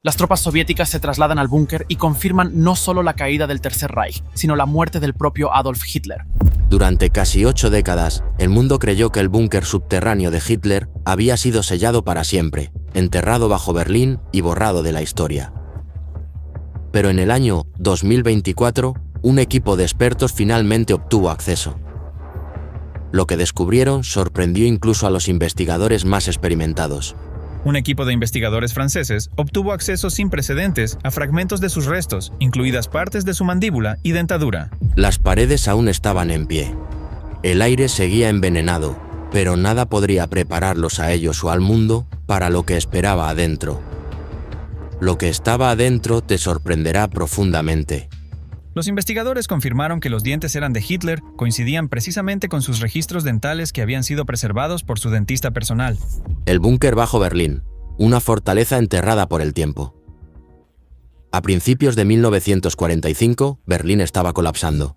Las tropas soviéticas se trasladan al búnker y confirman no solo la caída del Tercer Reich, sino la muerte del propio Adolf Hitler. Durante casi 8 décadas, el mundo creyó que el búnker subterráneo de Hitler había sido sellado para siempre, enterrado bajo Berlín y borrado de la historia. Pero en el año 2024, un equipo de expertos finalmente obtuvo acceso. Lo que descubrieron sorprendió incluso a los investigadores más experimentados. Un equipo de investigadores franceses obtuvo acceso sin precedentes a fragmentos de sus restos, incluidas partes de su mandíbula y dentadura. Las paredes aún estaban en pie. El aire seguía envenenado, pero nada podría prepararlos a ellos o al mundo para lo que esperaba adentro. Lo que estaba adentro te sorprenderá profundamente. Los investigadores confirmaron que los dientes eran de Hitler, coincidían precisamente con sus registros dentales que habían sido preservados por su dentista personal. El búnker bajo Berlín, una fortaleza enterrada por el tiempo. A principios de 1945, Berlín estaba colapsando.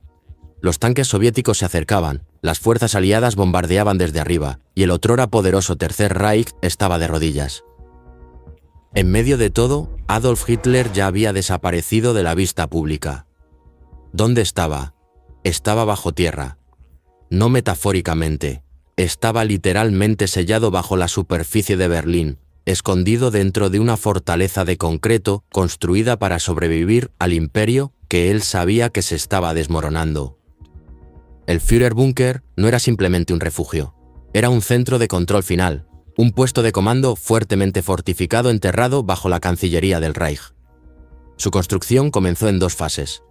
Los tanques soviéticos se acercaban, las fuerzas aliadas bombardeaban desde arriba, y el otrora poderoso Tercer Reich estaba de rodillas. En medio de todo, Adolf Hitler ya había desaparecido de la vista pública. ¿Dónde estaba? Estaba bajo tierra. No metafóricamente, estaba literalmente sellado bajo la superficie de Berlín, escondido dentro de una fortaleza de concreto construida para sobrevivir al imperio que él sabía que se estaba desmoronando. El Führerbunker no era simplemente un refugio, era un centro de control final, un puesto de comando fuertemente fortificado enterrado bajo la Cancillería del Reich. Su construcción comenzó en 2 fases.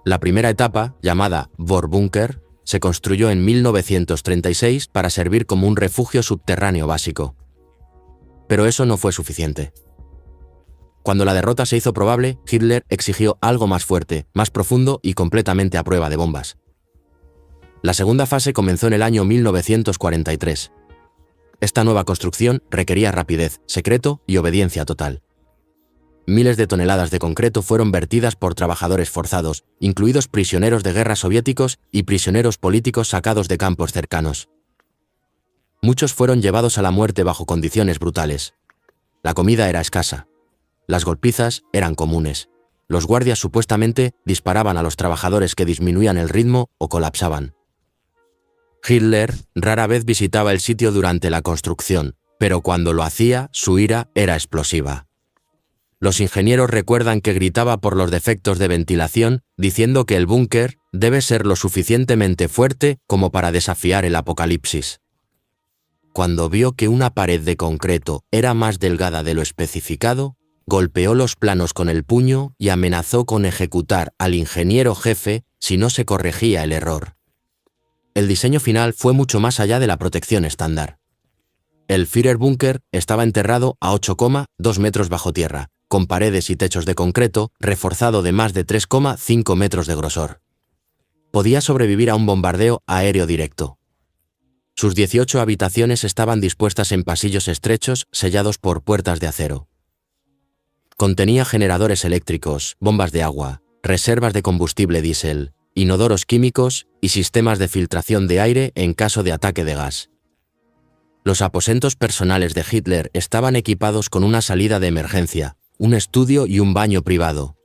La primera etapa, llamada Vorbunker, se construyó en 1936 para servir como un refugio subterráneo básico. Pero eso no fue suficiente. Cuando la derrota se hizo probable, Hitler exigió algo más fuerte, más profundo y completamente a prueba de bombas. La segunda fase comenzó en el año 1943. Esta nueva construcción requería rapidez, secreto y obediencia total. Miles de toneladas de concreto fueron vertidas por trabajadores forzados, incluidos prisioneros de guerra soviéticos y prisioneros políticos sacados de campos cercanos. Muchos fueron llevados a la muerte bajo condiciones brutales. La comida era escasa. Las golpizas eran comunes. Los guardias supuestamente disparaban a los trabajadores que disminuían el ritmo o colapsaban. Hitler rara vez visitaba el sitio durante la construcción, pero cuando lo hacía, su ira era explosiva. Los ingenieros recuerdan que gritaba por los defectos de ventilación, diciendo que el búnker debe ser lo suficientemente fuerte como para desafiar el apocalipsis. Cuando vio que una pared de concreto era más delgada de lo especificado, golpeó los planos con el puño y amenazó con ejecutar al ingeniero jefe si no se corregía el error. El diseño final fue mucho más allá de la protección estándar. El Führerbunker estaba enterrado a 8,2 metros bajo tierra, con paredes y techos de concreto, reforzado de más de 3,5 metros de grosor. Podía sobrevivir a un bombardeo aéreo directo. Sus 18 habitaciones estaban dispuestas en pasillos estrechos sellados por puertas de acero. Contenía generadores eléctricos, bombas de agua, reservas de combustible diésel, inodoros químicos y sistemas de filtración de aire en caso de ataque de gas. Los aposentos personales de Hitler estaban equipados con una salida de emergencia, un estudio y un baño privado.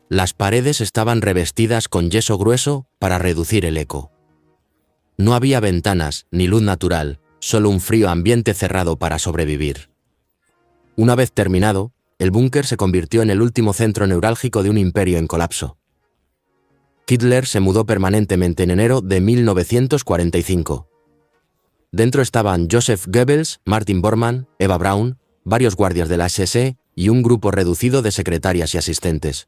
Las paredes estaban revestidas con yeso grueso para reducir el eco. No había ventanas ni luz natural, solo un frío ambiente cerrado para sobrevivir. Una vez terminado, el búnker se convirtió en el último centro neurálgico de un imperio en colapso. Hitler se mudó permanentemente en enero de 1945. Dentro estaban Joseph Goebbels, Martin Bormann, Eva Braun, varios guardias de la SS y un grupo reducido de secretarias y asistentes.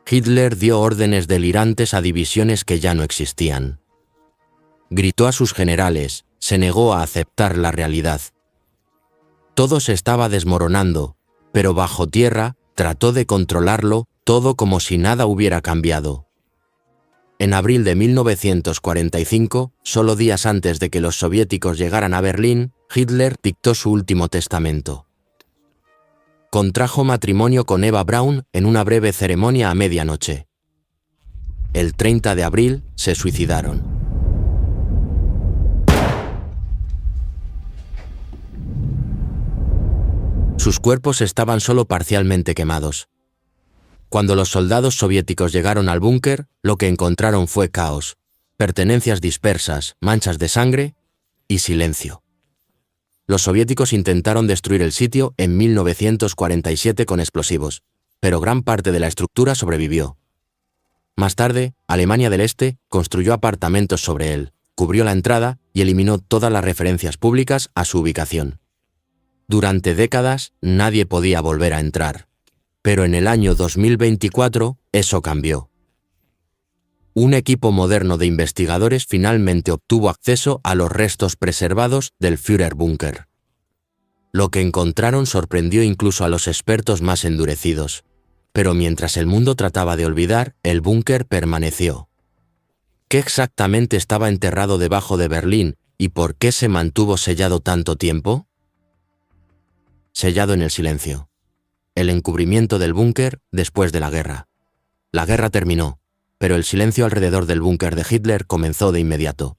Hitler dio órdenes delirantes a divisiones que ya no existían. Gritó a sus generales, se negó a aceptar la realidad. Todo se estaba desmoronando, pero bajo tierra trató de controlarlo todo como si nada hubiera cambiado. En abril de 1945, solo días antes de que los soviéticos llegaran a Berlín, Hitler dictó su último testamento. Contrajo matrimonio con Eva Braun en una breve ceremonia a medianoche. El 30 de abril se suicidaron. Sus cuerpos estaban solo parcialmente quemados. Cuando los soldados soviéticos llegaron al búnker, lo que encontraron fue caos, pertenencias dispersas, manchas de sangre y silencio. Los soviéticos intentaron destruir el sitio en 1947 con explosivos, pero gran parte de la estructura sobrevivió. Más tarde, Alemania del Este construyó apartamentos sobre él, cubrió la entrada y eliminó todas las referencias públicas a su ubicación. Durante décadas, nadie podía volver a entrar. Pero en el año 2024, eso cambió. Un equipo moderno de investigadores finalmente obtuvo acceso a los restos preservados del Führerbunker. Lo que encontraron sorprendió incluso a los expertos más endurecidos. Pero mientras el mundo trataba de olvidar, el búnker permaneció. ¿Qué exactamente estaba enterrado debajo de Berlín y por qué se mantuvo sellado tanto tiempo? Sellado en el silencio. El encubrimiento del búnker después de la guerra. La guerra terminó, pero el silencio alrededor del búnker de Hitler comenzó de inmediato.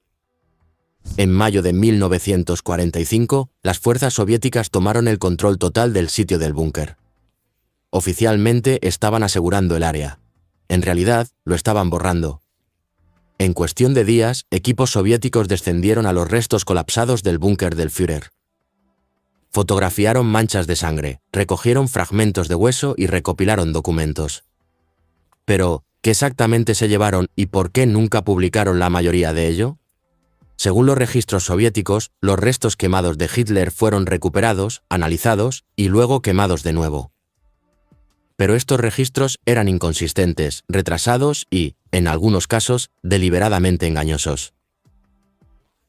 En mayo de 1945, las fuerzas soviéticas tomaron el control total del sitio del búnker. Oficialmente estaban asegurando el área. En realidad, lo estaban borrando. En cuestión de días, equipos soviéticos descendieron a los restos colapsados del búnker del Führer. Fotografiaron manchas de sangre, recogieron fragmentos de hueso y recopilaron documentos. Pero, ¿qué exactamente se llevaron y por qué nunca publicaron la mayoría de ello? Según los registros soviéticos, los restos quemados de Hitler fueron recuperados, analizados y luego quemados de nuevo. Pero estos registros eran inconsistentes, retrasados y, en algunos casos, deliberadamente engañosos.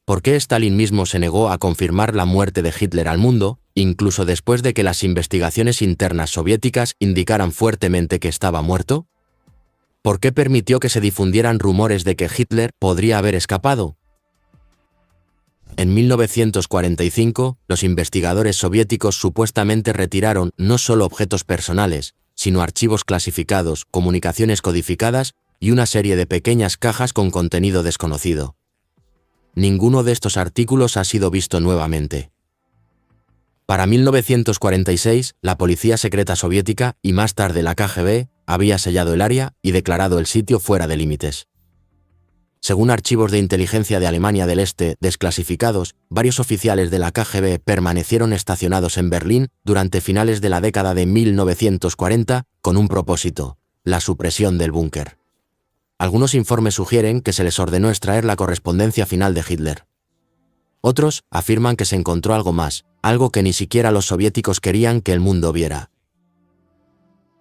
¿Por qué Stalin mismo se negó a confirmar la muerte de Hitler al mundo, incluso después de que las investigaciones internas soviéticas indicaran fuertemente que estaba muerto? ¿Por qué permitió que se difundieran rumores de que Hitler podría haber escapado? En 1945, los investigadores soviéticos supuestamente retiraron no solo objetos personales, sino archivos clasificados, comunicaciones codificadas y una serie de pequeñas cajas con contenido desconocido. Ninguno de estos artículos ha sido visto nuevamente. Para 1946, la Policía Secreta Soviética y más tarde la KGB había sellado el área y declarado el sitio fuera de límites. Según archivos de inteligencia de Alemania del Este desclasificados, varios oficiales de la KGB permanecieron estacionados en Berlín durante finales de la década de 1940 con un propósito: la supresión del búnker. Algunos informes sugieren que se les ordenó extraer la correspondencia final de Hitler. Otros afirman que se encontró algo más, algo que ni siquiera los soviéticos querían que el mundo viera.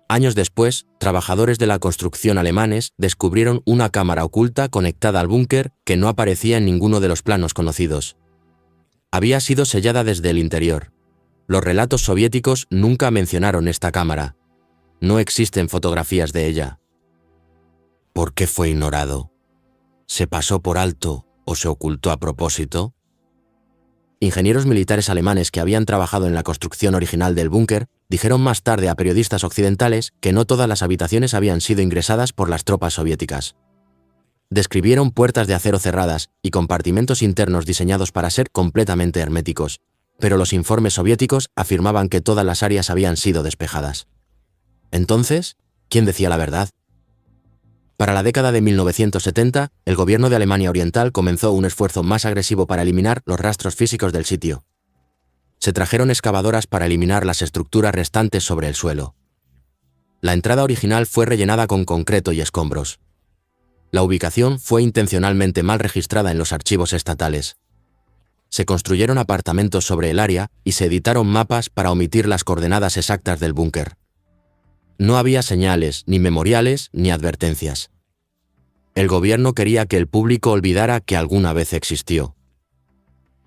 Años después, trabajadores de la construcción alemanes descubrieron una cámara oculta conectada al búnker que no aparecía en ninguno de los planos conocidos. Había sido sellada desde el interior. Los relatos soviéticos nunca mencionaron esta cámara. No existen fotografías de ella. ¿Por qué fue ignorado? ¿Se pasó por alto o se ocultó a propósito? Ingenieros militares alemanes que habían trabajado en la construcción original del búnker dijeron más tarde a periodistas occidentales que no todas las habitaciones habían sido ingresadas por las tropas soviéticas. Describieron puertas de acero cerradas y compartimentos internos diseñados para ser completamente herméticos, pero los informes soviéticos afirmaban que todas las áreas habían sido despejadas. Entonces, ¿quién decía la verdad? Para la década de 1970, el gobierno de Alemania Oriental comenzó un esfuerzo más agresivo para eliminar los rastros físicos del sitio. Se trajeron excavadoras para eliminar las estructuras restantes sobre el suelo. La entrada original fue rellenada con concreto y escombros. La ubicación fue intencionalmente mal registrada en los archivos estatales. Se construyeron apartamentos sobre el área y se editaron mapas para omitir las coordenadas exactas del búnker. No había señales, ni memoriales, ni advertencias. El gobierno quería que el público olvidara que alguna vez existió.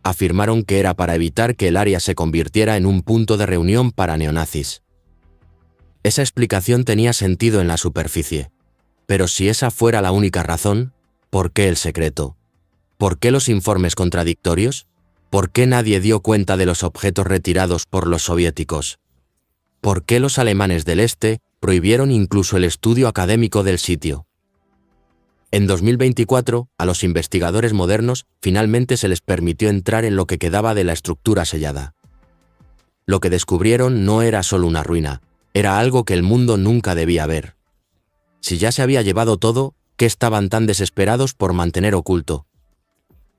Afirmaron que era para evitar que el área se convirtiera en un punto de reunión para neonazis. Esa explicación tenía sentido en la superficie. Pero si esa fuera la única razón, ¿por qué el secreto? ¿Por qué los informes contradictorios? ¿Por qué nadie dio cuenta de los objetos retirados por los soviéticos? ¿Por qué los alemanes del Este prohibieron incluso el estudio académico del sitio? En 2024, a los investigadores modernos finalmente se les permitió entrar en lo que quedaba de la estructura sellada. Lo que descubrieron no era solo una ruina, era algo que el mundo nunca debía ver. Si ya se había llevado todo, ¿qué estaban tan desesperados por mantener oculto?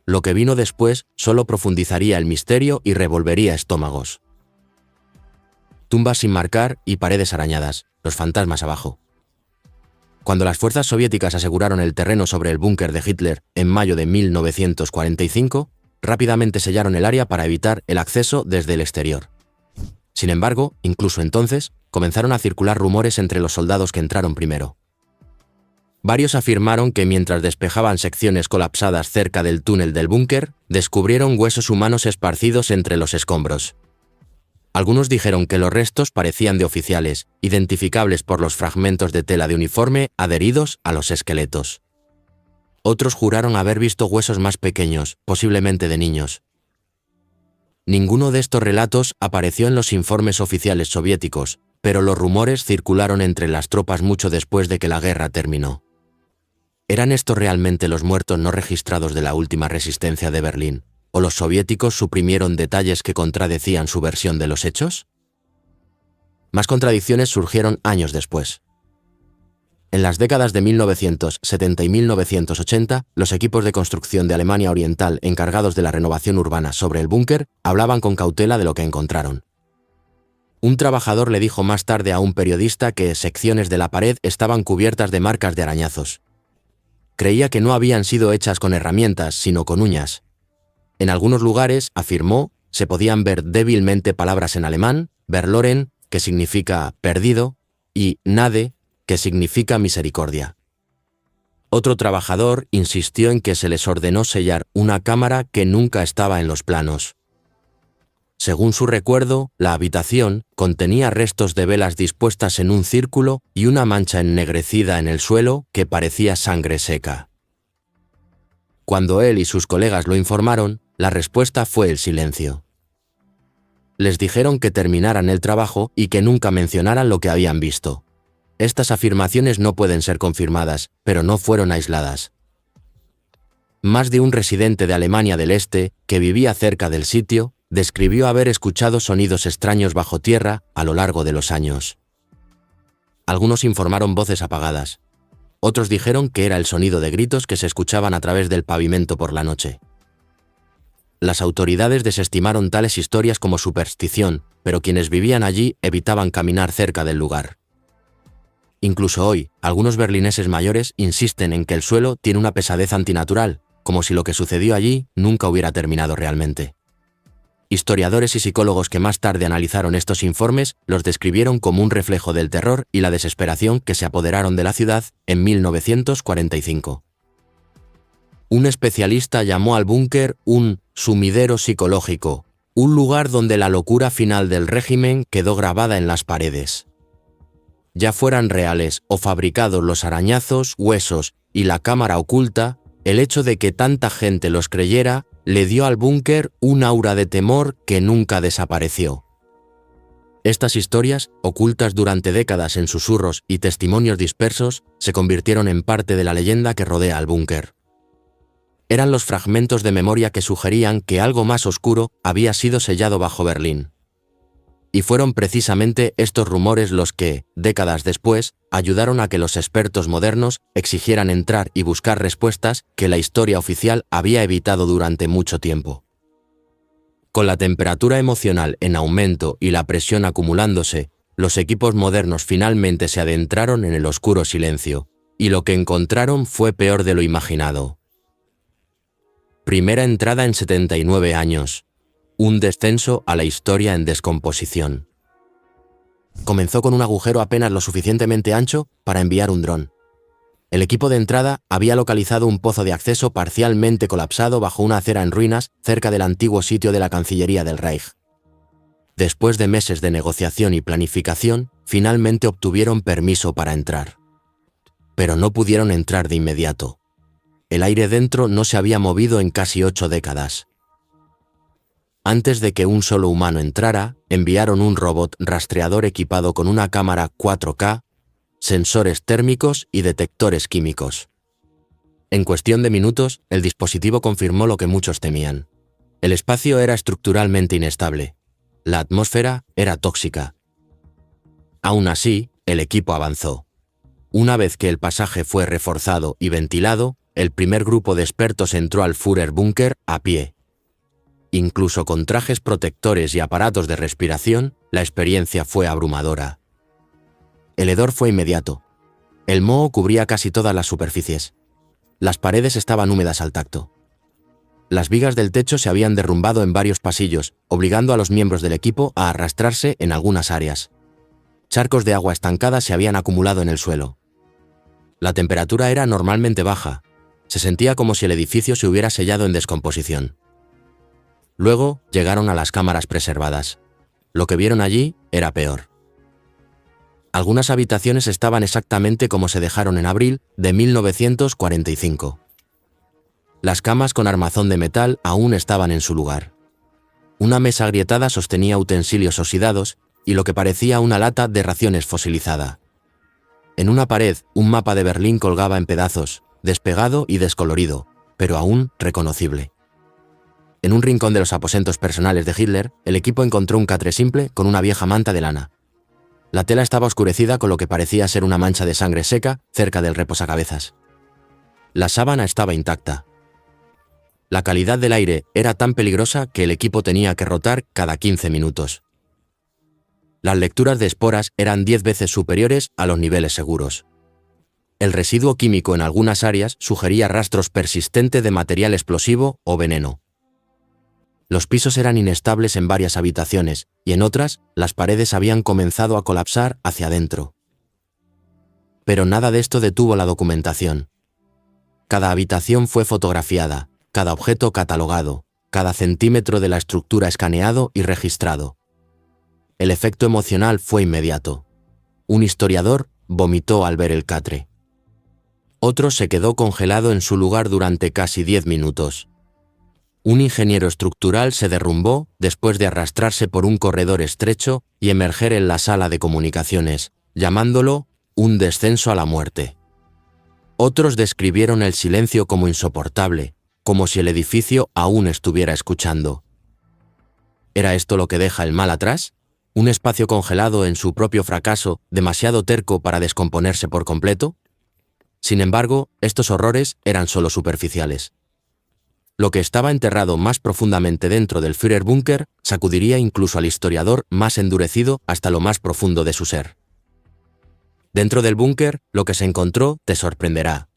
Lo que vino después solo profundizaría el misterio y revolvería estómagos. Tumbas sin marcar y paredes arañadas, los fantasmas abajo. Cuando las fuerzas soviéticas aseguraron el terreno sobre el búnker de Hitler en mayo de 1945, rápidamente sellaron el área para evitar el acceso desde el exterior. Sin embargo, incluso entonces, comenzaron a circular rumores entre los soldados que entraron primero. Varios afirmaron que mientras despejaban secciones colapsadas cerca del túnel del búnker, descubrieron huesos humanos esparcidos entre los escombros. Algunos dijeron que los restos parecían de oficiales, identificables por los fragmentos de tela de uniforme adheridos a los esqueletos. Otros juraron haber visto huesos más pequeños, posiblemente de niños. Ninguno de estos relatos apareció en los informes oficiales soviéticos, pero los rumores circularon entre las tropas mucho después de que la guerra terminó. ¿Eran estos realmente los muertos no registrados de la última resistencia de Berlín? ¿O los soviéticos suprimieron detalles que contradecían su versión de los hechos? Más contradicciones surgieron años después. En las décadas de 1970 y 1980, los equipos de construcción de Alemania Oriental encargados de la renovación urbana sobre el búnker hablaban con cautela de lo que encontraron. Un trabajador le dijo más tarde a un periodista que secciones de la pared estaban cubiertas de marcas de arañazos. Creía que no habían sido hechas con herramientas, sino con uñas. En algunos lugares, afirmó, se podían ver débilmente palabras en alemán, verloren, que significa perdido, y Gnade, que significa misericordia. Otro trabajador insistió en que se les ordenó sellar una cámara que nunca estaba en los planos. Según su recuerdo, la habitación contenía restos de velas dispuestas en un círculo y una mancha ennegrecida en el suelo que parecía sangre seca. Cuando él y sus colegas lo informaron, la respuesta fue el silencio. Les dijeron que terminaran el trabajo y que nunca mencionaran lo que habían visto. Estas afirmaciones no pueden ser confirmadas, pero no fueron aisladas. Más de un residente de Alemania del Este, que vivía cerca del sitio, describió haber escuchado sonidos extraños bajo tierra a lo largo de los años. Algunos informaron voces apagadas. Otros dijeron que era el sonido de gritos que se escuchaban a través del pavimento por la noche. Las autoridades desestimaron tales historias como superstición, pero quienes vivían allí evitaban caminar cerca del lugar. Incluso hoy, algunos berlineses mayores insisten en que el suelo tiene una pesadez antinatural, como si lo que sucedió allí nunca hubiera terminado realmente. Historiadores y psicólogos que más tarde analizaron estos informes los describieron como un reflejo del terror y la desesperación que se apoderaron de la ciudad en 1945. Un especialista llamó al búnker un sumidero psicológico, un lugar donde la locura final del régimen quedó grabada en las paredes. Ya fueran reales o fabricados los arañazos, huesos y la cámara oculta, el hecho de que tanta gente los creyera le dio al búnker un aura de temor que nunca desapareció. Estas historias, ocultas durante décadas en susurros y testimonios dispersos, se convirtieron en parte de la leyenda que rodea al búnker. Eran los fragmentos de memoria que sugerían que algo más oscuro había sido sellado bajo Berlín. Y fueron precisamente estos rumores los que, décadas después, ayudaron a que los expertos modernos exigieran entrar y buscar respuestas que la historia oficial había evitado durante mucho tiempo. Con la temperatura emocional en aumento y la presión acumulándose, los equipos modernos finalmente se adentraron en el oscuro silencio, y lo que encontraron fue peor de lo imaginado. Primera entrada en 79 años. Un descenso a la historia en descomposición. Comenzó con un agujero apenas lo suficientemente ancho para enviar un dron. El equipo de entrada había localizado un pozo de acceso parcialmente colapsado bajo una acera en ruinas cerca del antiguo sitio de la Cancillería del Reich. Después de meses de negociación y planificación, finalmente obtuvieron permiso para entrar. Pero no pudieron entrar de inmediato. El aire dentro no se había movido en casi 8 décadas. Antes de que un solo humano entrara, enviaron un robot rastreador equipado con una cámara 4K, sensores térmicos y detectores químicos. En cuestión de minutos, el dispositivo confirmó lo que muchos temían. El espacio era estructuralmente inestable. La atmósfera era tóxica. Aún así, el equipo avanzó. Una vez que el pasaje fue reforzado y ventilado, el primer grupo de expertos entró al Führerbunker a pie. Incluso con trajes protectores y aparatos de respiración, la experiencia fue abrumadora. El hedor fue inmediato. El moho cubría casi todas las superficies. Las paredes estaban húmedas al tacto. Las vigas del techo se habían derrumbado en varios pasillos, obligando a los miembros del equipo a arrastrarse en algunas áreas. Charcos de agua estancada se habían acumulado en el suelo. La temperatura era normalmente baja. Se sentía como si el edificio se hubiera sellado en descomposición. Luego llegaron a las cámaras preservadas. Lo que vieron allí era peor. Algunas habitaciones estaban exactamente como se dejaron en abril de 1945. Las camas con armazón de metal aún estaban en su lugar. Una mesa agrietada sostenía utensilios oxidados y lo que parecía una lata de raciones fosilizada. En una pared, un mapa de Berlín colgaba en pedazos, despegado y descolorido, pero aún reconocible. En un rincón de los aposentos personales de Hitler, el equipo encontró un catre simple con una vieja manta de lana. La tela estaba oscurecida con lo que parecía ser una mancha de sangre seca cerca del reposacabezas. La sábana estaba intacta. La calidad del aire era tan peligrosa que el equipo tenía que rotar cada 15 minutos. Las lecturas de esporas eran 10 veces superiores a los niveles seguros. El residuo químico en algunas áreas sugería rastros persistentes de material explosivo o veneno. Los pisos eran inestables en varias habitaciones y en otras las paredes habían comenzado a colapsar hacia adentro. Pero nada de esto detuvo la documentación. Cada habitación fue fotografiada, cada objeto catalogado, cada centímetro de la estructura escaneado y registrado. El efecto emocional fue inmediato. Un historiador vomitó al ver el catre. Otro se quedó congelado en su lugar durante casi 10 minutos. Un ingeniero estructural se derrumbó después de arrastrarse por un corredor estrecho y emerger en la sala de comunicaciones, llamándolo un descenso a la muerte. Otros describieron el silencio como insoportable, como si el edificio aún estuviera escuchando. ¿Era esto lo que deja el mal atrás? ¿Un espacio congelado en su propio fracaso, demasiado terco para descomponerse por completo? Sin embargo, estos horrores eran solo superficiales. Lo que estaba enterrado más profundamente dentro del Führerbunker sacudiría incluso al historiador más endurecido hasta lo más profundo de su ser. Dentro del búnker, lo que se encontró te sorprenderá.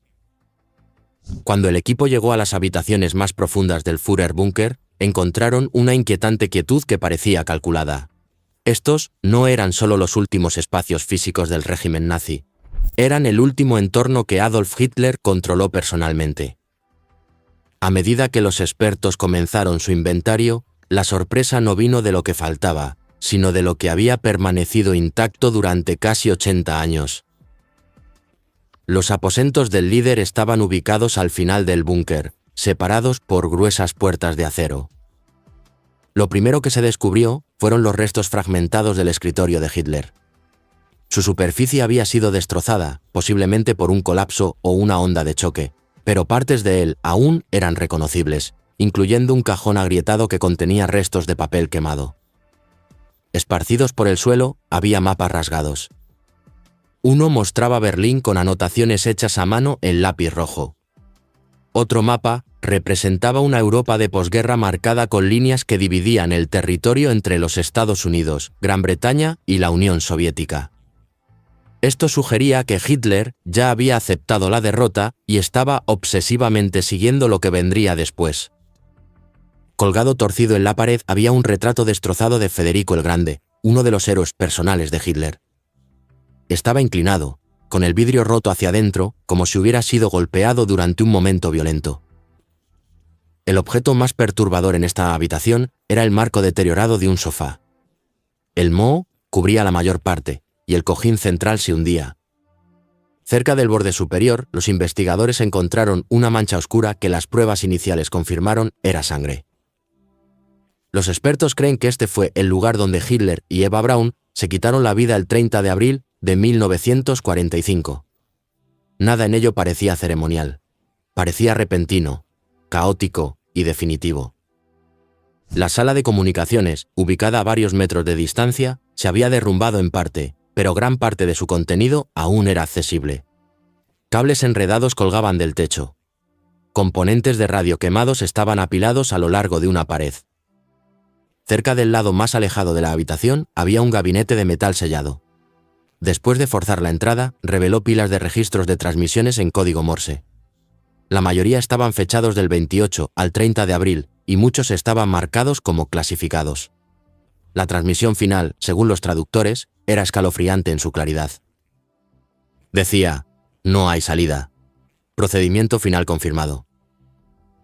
Cuando el equipo llegó a las habitaciones más profundas del Führerbunker, encontraron una inquietante quietud que parecía calculada. Estos no eran solo los últimos espacios físicos del régimen nazi, eran el último entorno que Adolf Hitler controló personalmente. A medida que los expertos comenzaron su inventario, la sorpresa no vino de lo que faltaba, sino de lo que había permanecido intacto durante casi 80 años. Los aposentos del líder estaban ubicados al final del búnker, separados por gruesas puertas de acero. Lo primero que se descubrió fueron los restos fragmentados del escritorio de Hitler. Su superficie había sido destrozada, posiblemente por un colapso o una onda de choque, pero partes de él aún eran reconocibles, incluyendo un cajón agrietado que contenía restos de papel quemado. Esparcidos por el suelo había mapas rasgados. Uno mostraba Berlín con anotaciones hechas a mano en lápiz rojo. Otro mapa representaba una Europa de posguerra marcada con líneas que dividían el territorio entre los Estados Unidos, Gran Bretaña y la Unión Soviética. Esto sugería que Hitler ya había aceptado la derrota y estaba obsesivamente siguiendo lo que vendría después. Colgado torcido en la pared había un retrato destrozado de Federico el Grande, uno de los héroes personales de Hitler. Estaba inclinado, con el vidrio roto hacia adentro, como si hubiera sido golpeado durante un momento violento. El objeto más perturbador en esta habitación era el marco deteriorado de un sofá. El moho cubría la mayor parte, y el cojín central se hundía. Cerca del borde superior, los investigadores encontraron una mancha oscura que las pruebas iniciales confirmaron era sangre. Los expertos creen que este fue el lugar donde Hitler y Eva Braun se quitaron la vida el 30 de abril de 1945. Nada en ello parecía ceremonial. Parecía repentino, caótico y definitivo. La sala de comunicaciones, ubicada a varios metros de distancia, se había derrumbado en parte, pero gran parte de su contenido aún era accesible. Cables enredados colgaban del techo. Componentes de radio quemados estaban apilados a lo largo de una pared. Cerca del lado más alejado de la habitación había un gabinete de metal sellado. Después de forzar la entrada, reveló pilas de registros de transmisiones en código Morse. La mayoría estaban fechados del 28 al 30 de abril y muchos estaban marcados como clasificados. La transmisión final, según los traductores, era escalofriante en su claridad. Decía: no hay salida. Procedimiento final confirmado.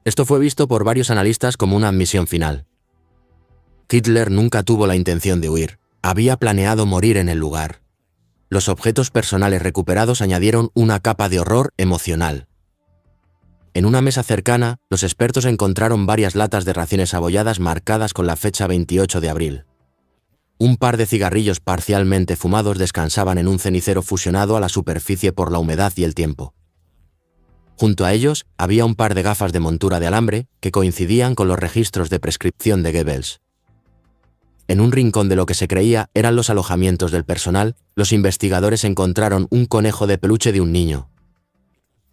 Esto fue visto por varios analistas como una admisión final. Hitler nunca tuvo la intención de huir. Había planeado morir en el lugar. Los objetos personales recuperados añadieron una capa de horror emocional. En una mesa cercana, los expertos encontraron varias latas de raciones abolladas marcadas con la fecha 28 de abril. Un par de cigarrillos parcialmente fumados descansaban en un cenicero fusionado a la superficie por la humedad y el tiempo. Junto a ellos había un par de gafas de montura de alambre que coincidían con los registros de prescripción de Goebbels. En un rincón de lo que se creía eran los alojamientos del personal, los investigadores encontraron un conejo de peluche de un niño.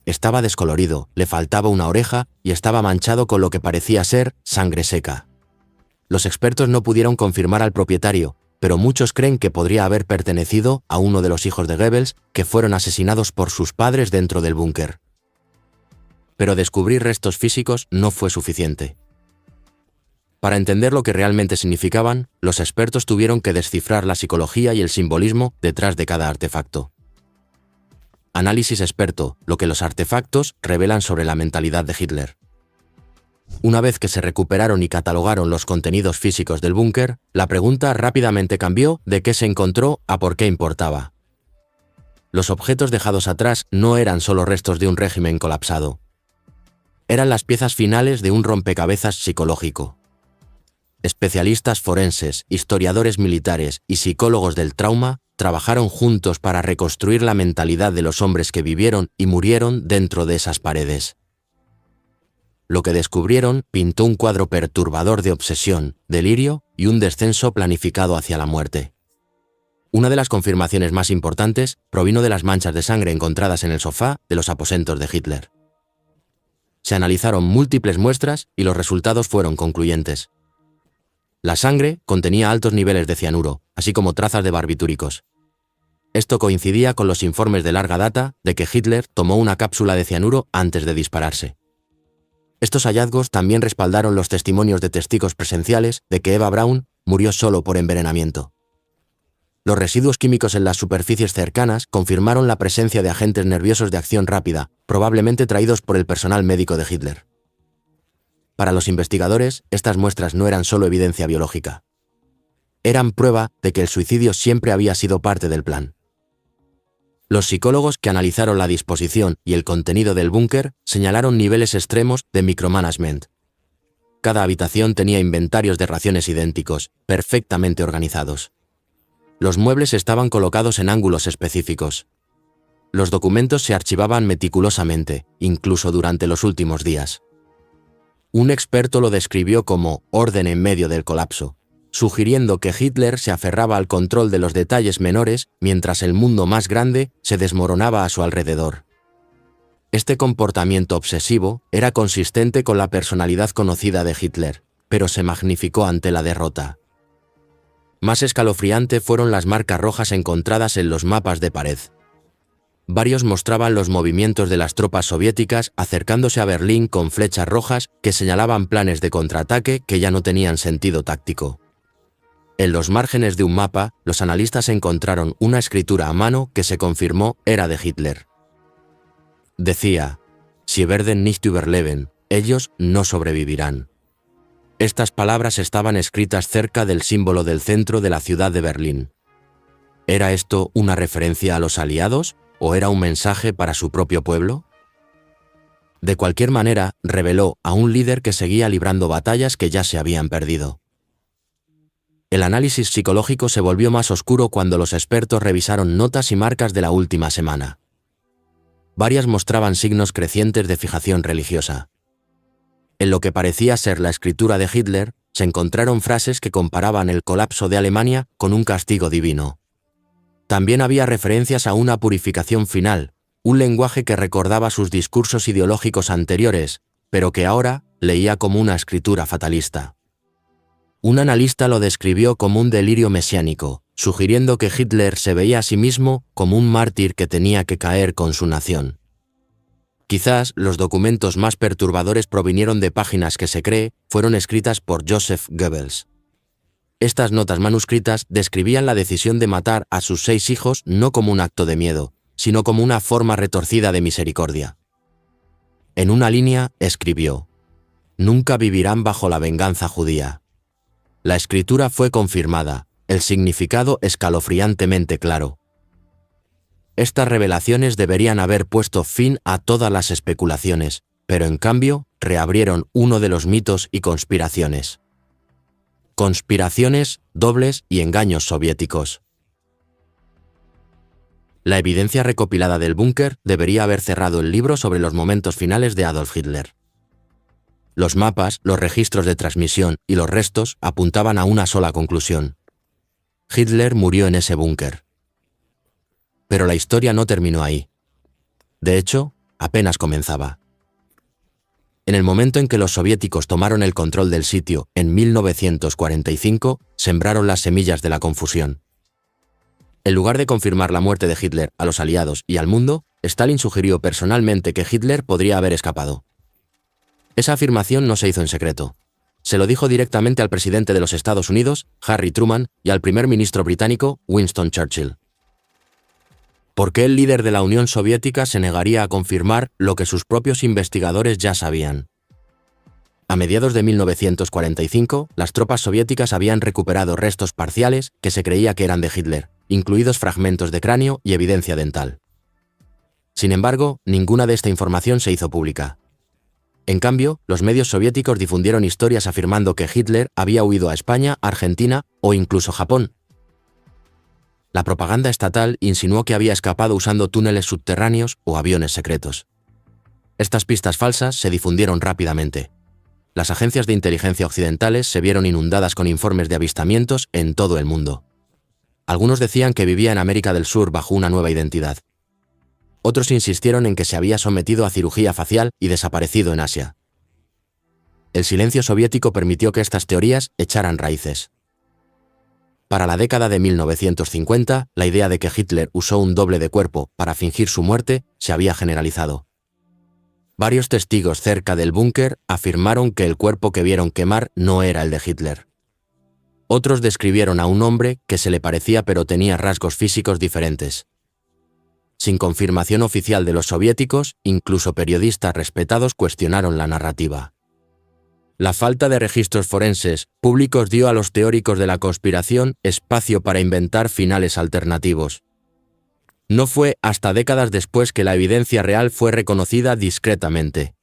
Estaba descolorido, le faltaba una oreja y estaba manchado con lo que parecía ser sangre seca. Los expertos no pudieron confirmar al propietario, pero muchos creen que podría haber pertenecido a uno de los hijos de Goebbels que fueron asesinados por sus padres dentro del búnker. Pero descubrir restos físicos no fue suficiente. Para entender lo que realmente significaban, los expertos tuvieron que descifrar la psicología y el simbolismo detrás de cada artefacto. Análisis experto: lo que los artefactos revelan sobre la mentalidad de Hitler. Una vez que se recuperaron y catalogaron los contenidos físicos del búnker, la pregunta rápidamente cambió de qué se encontró a por qué importaba. Los objetos dejados atrás no eran solo restos de un régimen colapsado. Eran las piezas finales de un rompecabezas psicológico. Especialistas forenses, historiadores militares y psicólogos del trauma trabajaron juntos para reconstruir la mentalidad de los hombres que vivieron y murieron dentro de esas paredes. Lo que descubrieron pintó un cuadro perturbador de obsesión, delirio y un descenso planificado hacia la muerte. Una de las confirmaciones más importantes provino de las manchas de sangre encontradas en el sofá de los aposentos de Hitler. Se analizaron múltiples muestras y los resultados fueron concluyentes. La sangre contenía altos niveles de cianuro, así como trazas de barbitúricos. Esto coincidía con los informes de larga data de que Hitler tomó una cápsula de cianuro antes de dispararse. Estos hallazgos también respaldaron los testimonios de testigos presenciales de que Eva Braun murió solo por envenenamiento. Los residuos químicos en las superficies cercanas confirmaron la presencia de agentes nerviosos de acción rápida, probablemente traídos por el personal médico de Hitler. Para los investigadores, estas muestras no eran solo evidencia biológica. Eran prueba de que el suicidio siempre había sido parte del plan. Los psicólogos que analizaron la disposición y el contenido del búnker señalaron niveles extremos de micromanagement. Cada habitación tenía inventarios de raciones idénticos, perfectamente organizados. Los muebles estaban colocados en ángulos específicos. Los documentos se archivaban meticulosamente, incluso durante los últimos días. Un experto lo describió como orden en medio del colapso, sugiriendo que Hitler se aferraba al control de los detalles menores mientras el mundo más grande se desmoronaba a su alrededor. Este comportamiento obsesivo era consistente con la personalidad conocida de Hitler, pero se magnificó ante la derrota. Más escalofriante fueron las marcas rojas encontradas en los mapas de pared. Varios mostraban los movimientos de las tropas soviéticas acercándose a Berlín con flechas rojas que señalaban planes de contraataque que ya no tenían sentido táctico. En los márgenes de un mapa, los analistas encontraron una escritura a mano que se confirmó era de Hitler. Decía: "Sie werden nicht überleben", ellos no sobrevivirán. Estas palabras estaban escritas cerca del símbolo del centro de la ciudad de Berlín. ¿Era esto una referencia a los aliados o era un mensaje para su propio pueblo? De cualquier manera, reveló a un líder que seguía librando batallas que ya se habían perdido. El análisis psicológico se volvió más oscuro cuando los expertos revisaron notas y marcas de la última semana. Varias mostraban signos crecientes de fijación religiosa. En lo que parecía ser la escritura de Hitler, se encontraron frases que comparaban el colapso de Alemania con un castigo divino. También había referencias a una purificación final, un lenguaje que recordaba sus discursos ideológicos anteriores, pero que ahora leía como una escritura fatalista. Un analista lo describió como un delirio mesiánico, sugiriendo que Hitler se veía a sí mismo como un mártir que tenía que caer con su nación. Quizás los documentos más perturbadores provinieron de páginas que se cree fueron escritas por Joseph Goebbels. Estas notas manuscritas describían la decisión de matar a sus 6 hijos no como un acto de miedo, sino como una forma retorcida de misericordia. En una línea escribió: «Nunca vivirán bajo la venganza judía». La escritura fue confirmada, el significado escalofriantemente claro. Estas revelaciones deberían haber puesto fin a todas las especulaciones, pero en cambio reabrieron uno de los mitos y conspiraciones. Conspiraciones, dobles y engaños soviéticos. La evidencia recopilada del búnker debería haber cerrado el libro sobre los momentos finales de Adolf Hitler. Los mapas, los registros de transmisión y los restos apuntaban a una sola conclusión: Hitler murió en ese búnker. Pero la historia no terminó ahí. De hecho, apenas comenzaba. En el momento en que los soviéticos tomaron el control del sitio, en 1945, sembraron las semillas de la confusión. En lugar de confirmar la muerte de Hitler a los aliados y al mundo, Stalin sugirió personalmente que Hitler podría haber escapado. Esa afirmación no se hizo en secreto. Se lo dijo directamente al presidente de los Estados Unidos, Harry Truman, y al primer ministro británico, Winston Churchill. ¿Por qué el líder de la Unión Soviética se negaría a confirmar lo que sus propios investigadores ya sabían? A mediados de 1945, las tropas soviéticas habían recuperado restos parciales que se creía que eran de Hitler, incluidos fragmentos de cráneo y evidencia dental. Sin embargo, ninguna de esta información se hizo pública. En cambio, los medios soviéticos difundieron historias afirmando que Hitler había huido a España, Argentina o incluso Japón. La propaganda estatal insinuó que había escapado usando túneles subterráneos o aviones secretos. Estas pistas falsas se difundieron rápidamente. Las agencias de inteligencia occidentales se vieron inundadas con informes de avistamientos en todo el mundo. Algunos decían que vivía en América del Sur bajo una nueva identidad. Otros insistieron en que se había sometido a cirugía facial y desaparecido en Asia. El silencio soviético permitió que estas teorías echaran raíces. Para la década de 1950, la idea de que Hitler usó un doble de cuerpo para fingir su muerte se había generalizado. Varios testigos cerca del búnker afirmaron que el cuerpo que vieron quemar no era el de Hitler. Otros describieron a un hombre que se le parecía pero tenía rasgos físicos diferentes. Sin confirmación oficial de los soviéticos, incluso periodistas respetados cuestionaron la narrativa. La falta de registros forenses públicos dio a los teóricos de la conspiración espacio para inventar finales alternativos. No fue hasta décadas después que la evidencia real fue reconocida discretamente.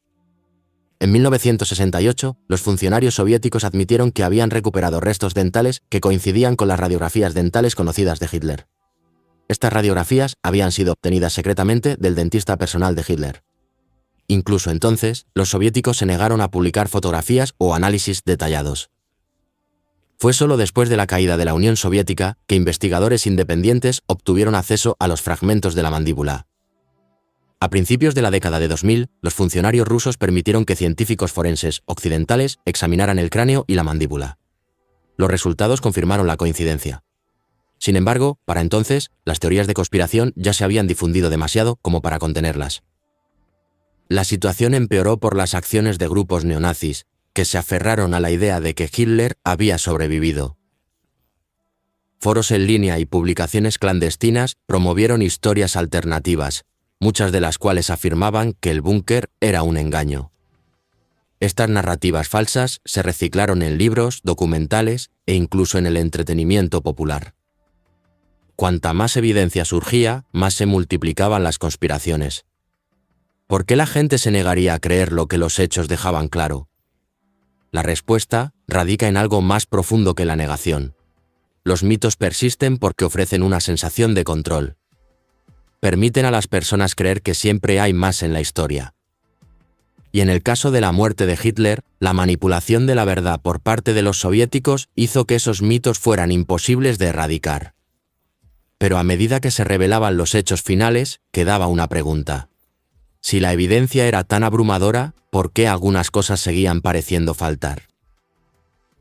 En 1968, los funcionarios soviéticos admitieron que habían recuperado restos dentales que coincidían con las radiografías dentales conocidas de Hitler. Estas radiografías habían sido obtenidas secretamente del dentista personal de Hitler. Incluso entonces, los soviéticos se negaron a publicar fotografías o análisis detallados. Fue solo después de la caída de la Unión Soviética que investigadores independientes obtuvieron acceso a los fragmentos de la mandíbula. A principios de la década de 2000, los funcionarios rusos permitieron que científicos forenses occidentales examinaran el cráneo y la mandíbula. Los resultados confirmaron la coincidencia. Sin embargo, para entonces, las teorías de conspiración ya se habían difundido demasiado como para contenerlas. La situación empeoró por las acciones de grupos neonazis, que se aferraron a la idea de que Hitler había sobrevivido. Foros en línea y publicaciones clandestinas promovieron historias alternativas, muchas de las cuales afirmaban que el búnker era un engaño. Estas narrativas falsas se reciclaron en libros, documentales e incluso en el entretenimiento popular. Cuanta más evidencia surgía, más se multiplicaban las conspiraciones. ¿Por qué la gente se negaría a creer lo que los hechos dejaban claro? La respuesta radica en algo más profundo que la negación. Los mitos persisten porque ofrecen una sensación de control. Permiten a las personas creer que siempre hay más en la historia. Y en el caso de la muerte de Hitler, La manipulación de la verdad por parte de los soviéticos hizo que esos mitos fueran imposibles de erradicar. Pero a medida que se revelaban los hechos finales, quedaba una pregunta. Si la evidencia era tan abrumadora, ¿por qué algunas cosas seguían pareciendo faltar?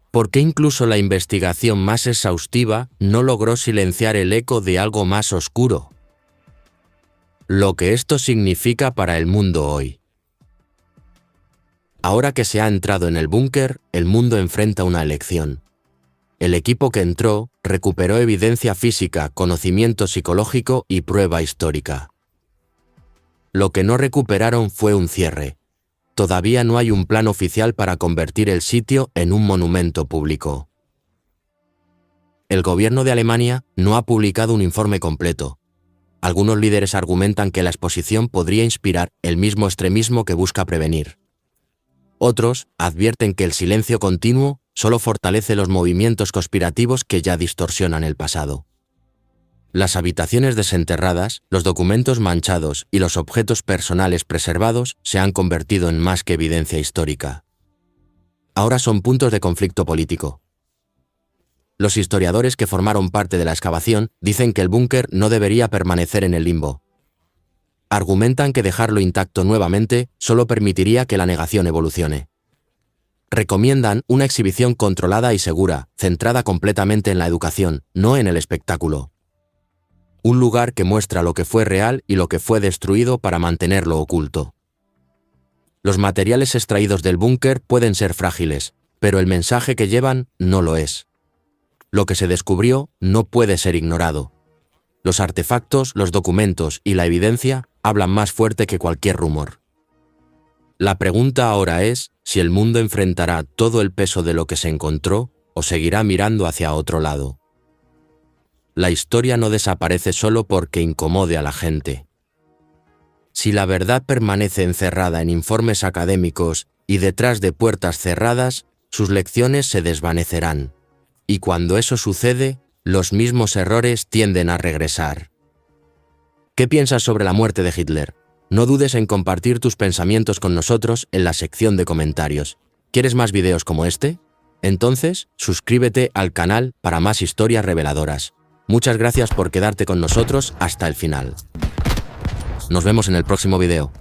¿Por qué incluso la investigación más exhaustiva no logró silenciar el eco de algo más oscuro? Lo que esto significa para el mundo hoy. Ahora que se ha entrado en el búnker, el mundo enfrenta una elección. El equipo que entró recuperó evidencia física, conocimiento psicológico y prueba histórica. Lo que no recuperaron fue un cierre. Todavía no hay un plan oficial para convertir el sitio en un monumento público. El gobierno de Alemania no ha publicado un informe completo. Algunos líderes argumentan que la exposición podría inspirar el mismo extremismo que busca prevenir. Otros advierten que el silencio continuo solo fortalece los movimientos conspirativos que ya distorsionan el pasado. Las habitaciones desenterradas, los documentos manchados y los objetos personales preservados se han convertido en más que evidencia histórica. Ahora son puntos de conflicto político. Los historiadores que formaron parte de la excavación dicen que el búnker no debería permanecer en el limbo. Argumentan que dejarlo intacto nuevamente solo permitiría que la negación evolucione. Recomiendan una exhibición controlada y segura, centrada completamente en la educación, no en el espectáculo. Un lugar que muestra lo que fue real y lo que fue destruido para mantenerlo oculto. Los materiales extraídos del búnker pueden ser frágiles, pero el mensaje que llevan no lo es. Lo que se descubrió no puede ser ignorado. Los artefactos, los documentos y la evidencia hablan más fuerte que cualquier rumor. La pregunta ahora es si el mundo enfrentará todo el peso de lo que se encontró o seguirá mirando hacia otro lado. La historia no desaparece solo porque incomode a la gente. Si la verdad permanece encerrada en informes académicos y detrás de puertas cerradas, sus lecciones se desvanecerán. Y cuando eso sucede, los mismos errores tienden a regresar. ¿Qué piensas sobre la muerte de Hitler? No dudes en compartir tus pensamientos con nosotros en la sección de comentarios. ¿Quieres más videos como este? Entonces, suscríbete al canal para más historias reveladoras. Muchas gracias por quedarte con nosotros hasta el final. Nos vemos en el próximo video.